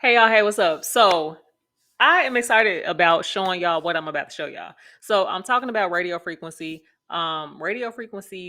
Hey y'all, hey, what's up? So I am excited about showing y'all what I'm about to show y'all. So I'm talking about radio frequency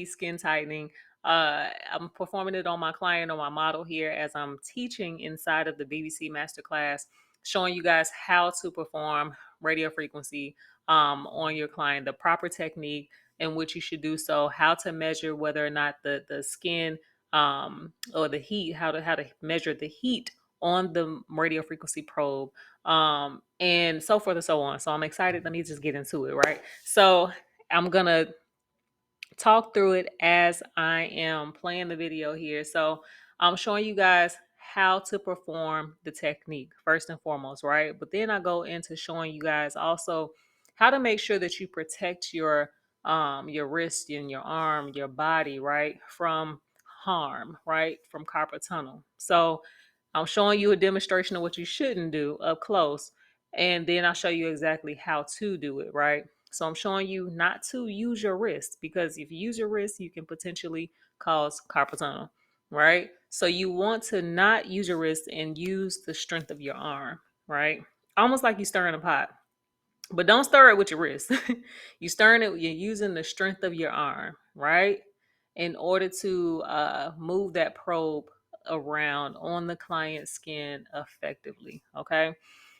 skin tightening. I'm performing it on my client, on my model here, as I'm teaching inside of the BBC Masterclass, showing you guys how to perform radio frequency on your client, the proper technique in which you should do so, how to measure whether or not the skin or the heat, how to measure the heat on the radio frequency probe, and so forth and so on. So I'm excited. Let me just get into it, right? So I'm gonna talk through it as I am playing the video here. So I'm showing you guys how to perform the technique first and foremost, right? But then I go into showing you guys also how to make sure that you protect your wrist and your arm, your body, right, from harm, right, from carpal tunnel. So I'm showing you a demonstration of what you shouldn't do up close, and then I'll show you exactly how to do it, right? So I'm showing you not to use your wrist, because if you use your wrist, you can potentially cause carpal tunnel, right? So you want to not use your wrist and use the strength of your arm, right? Almost like you stirring a pot, but don't stir it with your wrist. You stirring it, you're using the strength of your arm, right? In order to move that probe around on the client's skin effectively, okay?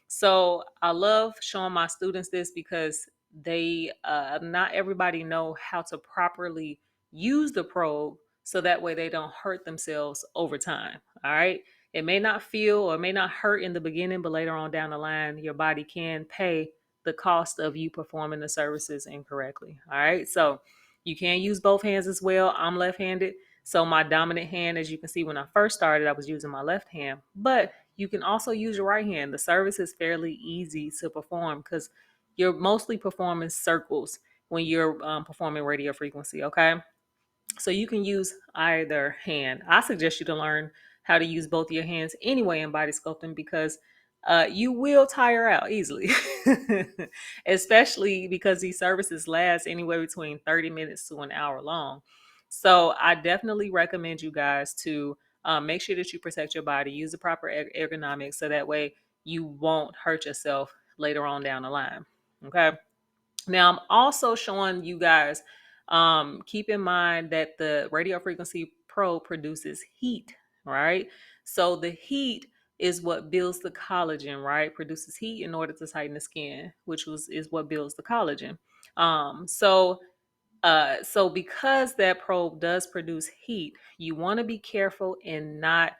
So I love showing my students this because they not everybody know how to properly use the probe, so that way they don't hurt themselves over time. All right. It may not feel or may not hurt in the beginning, but later on down the line, your body can pay the cost of you performing the services incorrectly. All right. So you can use both hands as well. I'm left-handed. So my dominant hand, as you can see, when I first started, I was using my left hand, but you can also use your right hand. The service is fairly easy to perform because you're mostly performing circles when you're performing radio frequency, okay? So you can use either hand. I suggest you to learn how to use both of your hands anyway in body sculpting, because you will tire out easily, especially because these services last anywhere between 30 minutes to an hour long. So I definitely recommend you guys to make sure that you protect your body, use the proper ergonomics, so that way you won't hurt yourself later on down the line. Okay. Now, I'm also showing you guys, keep in mind that the radio frequency probe produces heat, right? So the heat is what builds the collagen, right? Produces heat in order to tighten the skin, which is what builds the collagen. So because that probe does produce heat, you want to be careful and not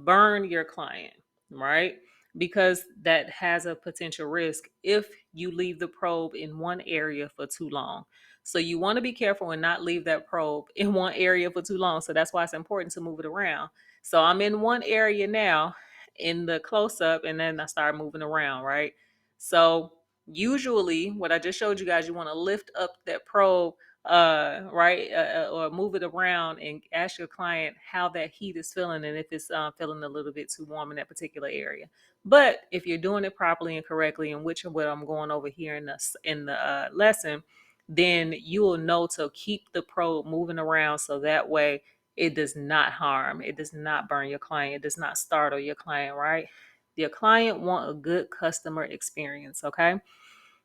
burn your client, right? Because that has a potential risk if you leave the probe in one area for too long. So you want to be careful and not leave that probe in one area for too long. So that's why it's important to move it around. So I'm in one area now in the close up, and then I start moving around, right? So usually what I just showed you guys, you want to lift up that probe, or move it around and ask your client how that heat is feeling, and if it's feeling a little bit too warm in that particular area. But if you're doing it properly and correctly, and which is what I'm going over here in the lesson, then you will know to keep the probe moving around, so that way it does not harm, it does not burn your client, it does not startle your client, right? Your client want a good customer experience, okay?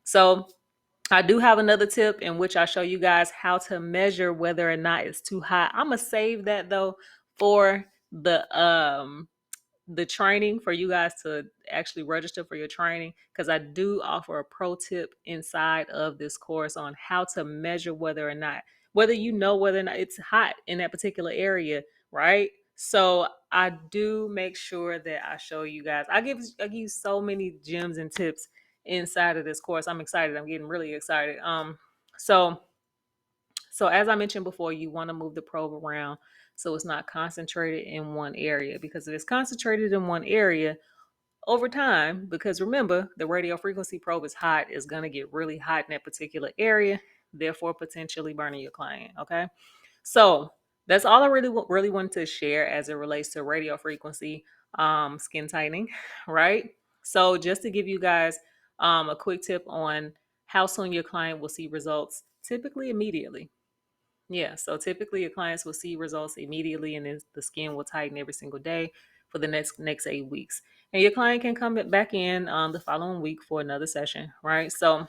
So I do have another tip in which I show you guys how to measure whether or not it's too hot. I'm gonna save that though for the training, for you guys to actually register for your training, because I do offer a pro tip inside of this course on how to measure whether or not, whether you know whether or not it's hot in that particular area, right? So I do make sure that I show you guys. I give so many gems and tips inside of this course. I'm excited. I'm getting really excited. So so as I mentioned before, you want to move the probe around so it's not concentrated in one area, because if it's concentrated in one area over time, because remember, the radio frequency probe is hot, it's going to get really hot in that particular area, therefore potentially burning your client, okay? So that's all I really wanted to share as it relates to radio frequency skin tightening, right? So just to give you guys a quick tip on how soon your client will see results, typically immediately. Yeah, so typically your clients will see results immediately, and then the skin will tighten every single day for the next 8 weeks. and your client can come back in the following week for another session, right? So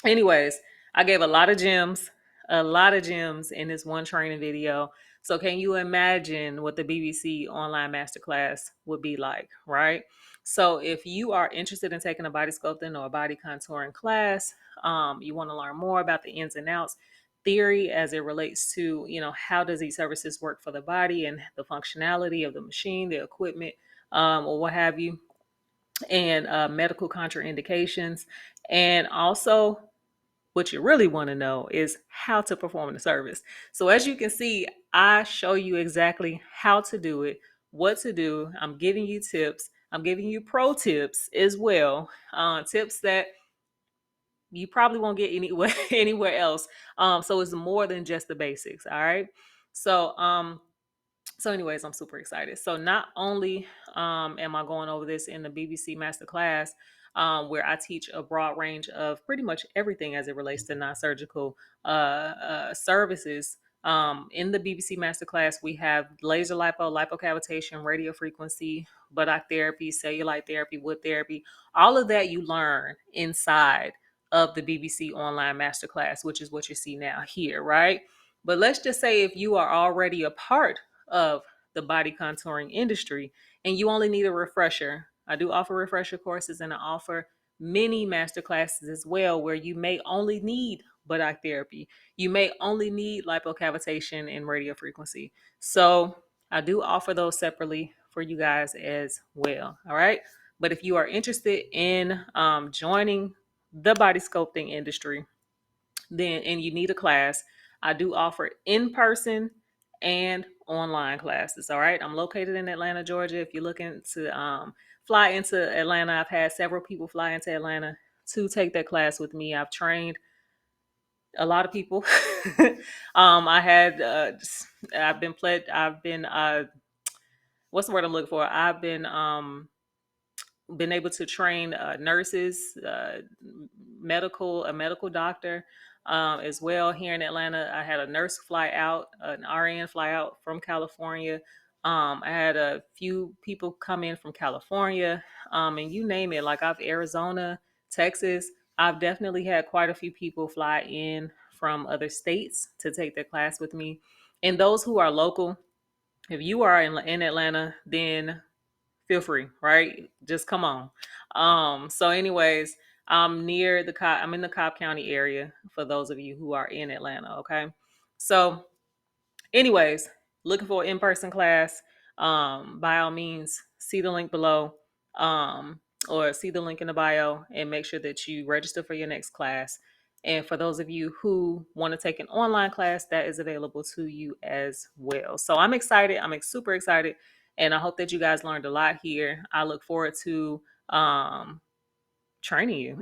anyways, I gave a lot of gems in this one training video. So can you imagine what the BBC Online Masterclass would be like, right? So if you are interested in taking a body sculpting or a body contouring class, you want to learn more about the ins and outs, theory as it relates to, how does these services work for the body and the functionality of the machine, the equipment, or what have you, and medical contraindications, and also what you really want to know is how to perform the service. So as you can see, I show you exactly how to do it, what to do. I'm giving you tips. I'm giving you pro tips as well. Tips that you probably won't get anywhere anywhere else. So it's more than just the basics. All right. So anyways, I'm super excited. So not only am I going over this in the BBC Masterclass, where I teach a broad range of pretty much everything as it relates to non-surgical services. In the BBC Masterclass, we have laser lipo, lipocavitation, radio frequency, buttock therapy, cellulite therapy, wood therapy. All of that you learn inside of the BBC Online Masterclass, which is what you see now here, right? But let's just say if you are already a part of the body contouring industry and you only need a refresher, I do offer refresher courses, and I offer mini master classes as well, where you may only need buttock therapy, you may only need lipocavitation and radio frequency. So I do offer those separately for you guys as well. All right. But if you are interested in joining the body sculpting industry, then and you need a class, I do offer in-person and online classes. All right. I'm located in Atlanta, Georgia. If you're looking to fly into Atlanta, I've had several people fly into Atlanta to take that class with me. I've trained a lot of people. I had I've been what's the word I'm looking for? I've been able to train nurses, a medical doctor as well here in Atlanta. I had a nurse fly out, an RN fly out from California. I had a few people come in from California, and you name it, like I've Arizona, Texas. I've definitely had quite a few people fly in from other states to take their class with me. And those who are local, if you are in Atlanta, then feel free, right? Just come on. So anyways, I'm in the Cobb County area for those of you who are in Atlanta, okay? So anyways, looking for an in-person class, by all means, see the link below, or see the link in the bio, and make sure that you register for your next class. And for those of you who want to take an online class, that is available to you as well. So I'm excited. I'm super excited. And I hope that you guys learned a lot here. I look forward to training you.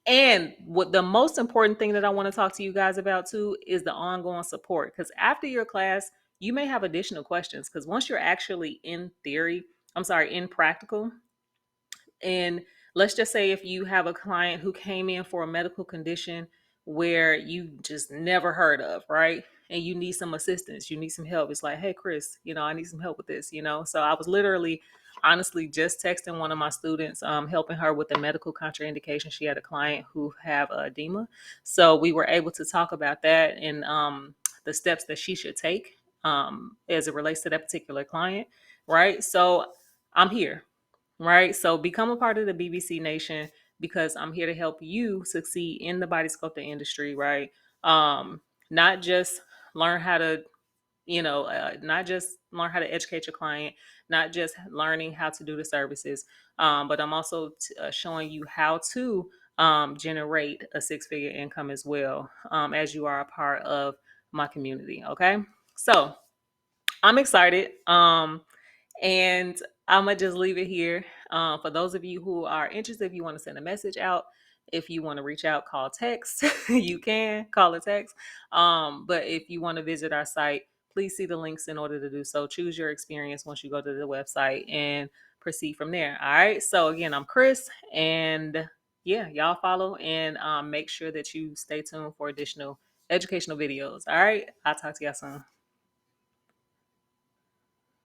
And what the most important thing that I want to talk to you guys about too is the ongoing support. Because after your class, you may have additional questions. Because once you're actually in practical, and let's just say if you have a client who came in for a medical condition where you just never heard of, right? And you need some assistance, you need some help. It's like, hey, Chris, I need some help with this. So I was literally, honestly, just texting one of my students, helping her with a medical contraindication. She had a client who have edema. So we were able to talk about that and the steps that she should take as it relates to that particular client, right? So I'm here. Right. So become a part of the BBC Nation because I'm here to help you succeed in the body sculpting industry. Right. Not just learn how to, not just learn how to educate your client, not just learning how to do the services, but I'm also showing you how to generate a six-figure income as well, as you are a part of my community. Okay. So I'm excited. And I'm gonna just leave it here. For those of you who are interested, if you want to send a message out, if you want to reach out, call, text, you can call or text. But if you want to visit our site, please see the links in order to do so. Choose your experience once you go to the website and proceed from there. All right. So again, I'm Chris, and yeah, y'all follow and make sure that you stay tuned for additional educational videos. All right. I'll talk to y'all soon.